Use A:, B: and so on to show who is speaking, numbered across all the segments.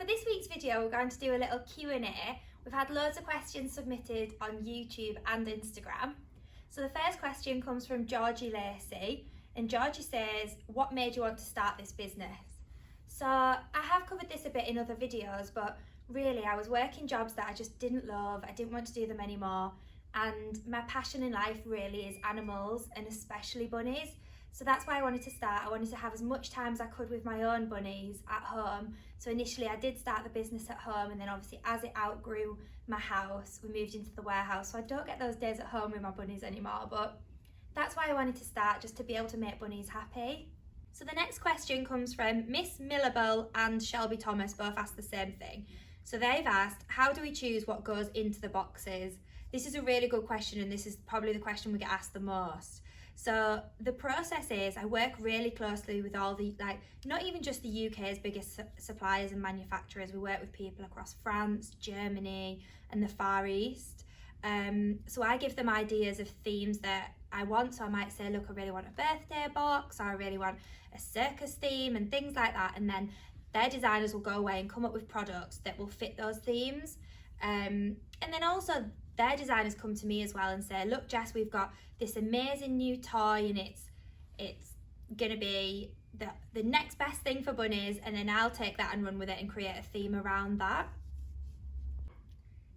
A: this week's video, we're going to do a little Q&A. We've had loads of questions submitted on YouTube and Instagram. So the first question comes from Georgie Lacey, and Georgie says, what made you want to start this business? So I have covered this a bit in other videos, but really I was working jobs that I just didn't love. I didn't want to do them anymore. And my passion in life really is animals, and especially bunnies. So that's why I wanted to start. I wanted to have as much time as I could with my own bunnies at home. So initially I did start the business at home, and then obviously as it outgrew my house, we moved into the warehouse. So I don't get those days at home with my bunnies anymore, but that's why I wanted to start, just to be able to make bunnies happy. So the next question comes from Miss Millable and Shelby Thomas, both asked the same thing. So they've asked, how do we choose what goes into the boxes? This is a really good question, and this is probably the question we get asked the most. So the process is, I work really closely with all the, not even just the UK's biggest suppliers and manufacturers. We work with people across France, Germany, and the Far East. So I give them ideas of themes that I want. So I might say, look, I really want a birthday box, or I really want a circus theme and things like that. And then their designers will go away and come up with products that will fit those themes. And then also their designers come to me as well and say, look, Jess, we've got this amazing new toy, and it's gonna be the next best thing for bunnies, and then I'll take that and run with it and create a theme around that.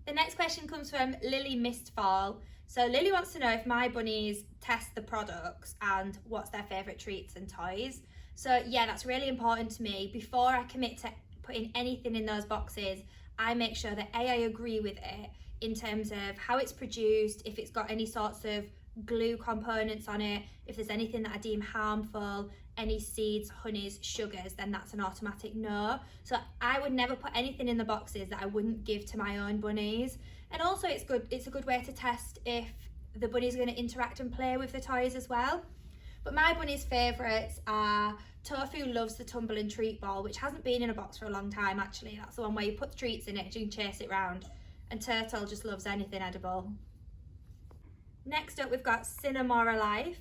A: The next question comes from Lily Mistfall. So Lily wants to know if my bunnies test the products and what's their favourite treats and toys. So yeah, that's really important to me. Before I commit to putting anything in those boxes, I make sure that I agree with it in terms of how it's produced, if it's got any sorts of glue components on it, if there's anything that I deem harmful, any seeds, honeys, sugars, then that's an automatic no. So I would never put anything in the boxes that I wouldn't give to my own bunnies. And also it's a good way to test if the bunnies are going to interact and play with the toys as well. But my bunny's favourites are Tofu loves the tumble and treat ball, which hasn't been in a box for a long time actually. That's the one where you put the treats in it and you can chase it round. And Turtle just loves anything edible. Next up, we've got Cinnamora Life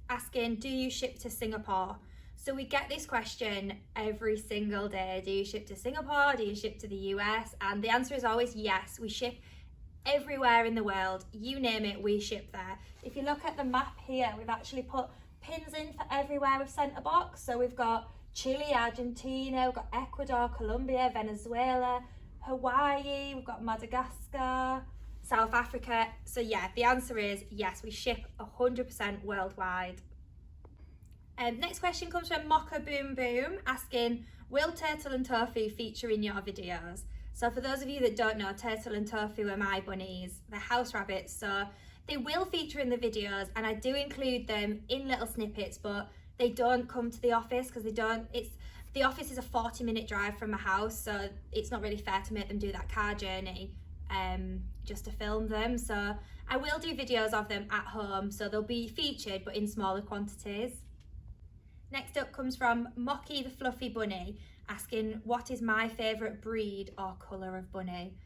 A: asking, do you ship to Singapore? So we get this question every single day. Do you ship to Singapore? Do you ship to the US? And the answer is always yes. We ship everywhere in the world. You name it, we ship there. If you look at the map here, we've actually put pins in for everywhere we've sent a box. So we've got Chile, Argentina, we've got Ecuador, Colombia, Venezuela, Hawaii, we've got Madagascar, South Africa. So yeah, the answer is yes, we ship 100% worldwide. Next question comes from Mocha Boom Boom asking, will Turtle and Tofu feature in your videos? So for those of you that don't know, Turtle and Tofu are my bunnies. They're house rabbits, so they will feature in the videos, and I do include them in little snippets, but they don't come to the office because the office is a 40-minute drive from my house, so it's not really fair to make them do that car journey just to film them. So I will do videos of them at home, so they'll be featured but in smaller quantities. Next up comes from Mocky the Fluffy Bunny asking, what is my favourite breed or colour of bunny?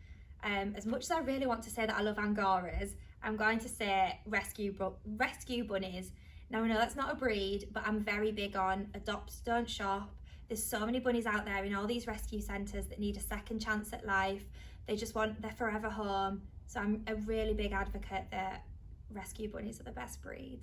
A: As much as I really want to say that I love Angoras, I'm going to say rescue bunnies. Now I know that's not a breed, but I'm very big on adopt, don't shop. There's so many bunnies out there in all these rescue centres that need a second chance at life. They just want their forever home. So I'm a really big advocate that rescue bunnies are the best breed.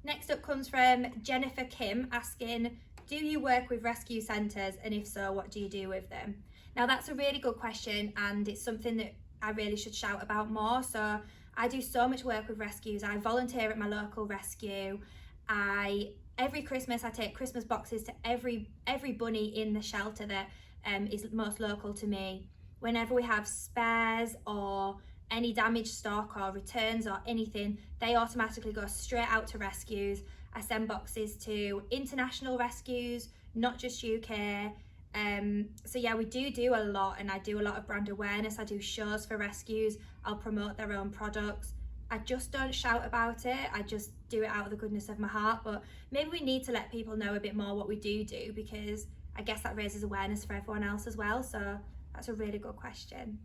A: Next up comes from Jennifer Kim asking, do you work with rescue centres, and if so, what do you do with them? Now that's a really good question, and it's something that I really should shout about more. So I do so much work with rescues. I volunteer at my local rescue. Every Christmas I take Christmas boxes to every bunny in the shelter that is most local to me. Whenever we have spares or any damaged stock or returns or anything, they automatically go straight out to rescues. I send boxes to international rescues, not just UK. So yeah, we do a lot, and I do a lot of brand awareness. I do shows for rescues. I'll promote their own products. I just don't shout about it. I just do it out of the goodness of my heart. But maybe we need to let people know a bit more what we do, because I guess that raises awareness for everyone else as well. So that's a really good question.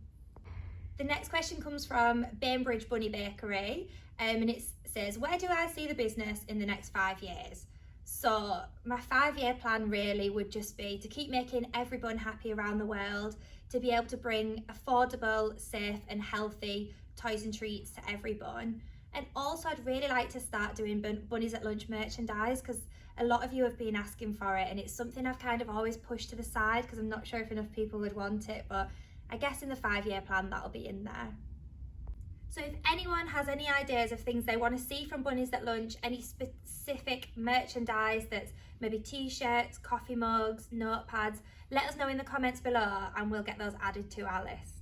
A: The next question comes from Bainbridge Bunny Bakery, and it says, where do I see the business in the next 5 years? So my 5-year plan really would just be to keep making everyone happy around the world, to be able to bring affordable, safe and healthy toys and treats to everyone. And also I'd really like to start doing Bunnies at Lunch merchandise, because a lot of you have been asking for it and it's something I've kind of always pushed to the side because I'm not sure if enough people would want it, but I guess in the 5-year plan that'll be in there. So if anyone has any ideas of things they want to see from Bunnies at Lunch, any specific merchandise that's maybe t-shirts, coffee mugs, notepads, let us know in the comments below and we'll get those added to our list.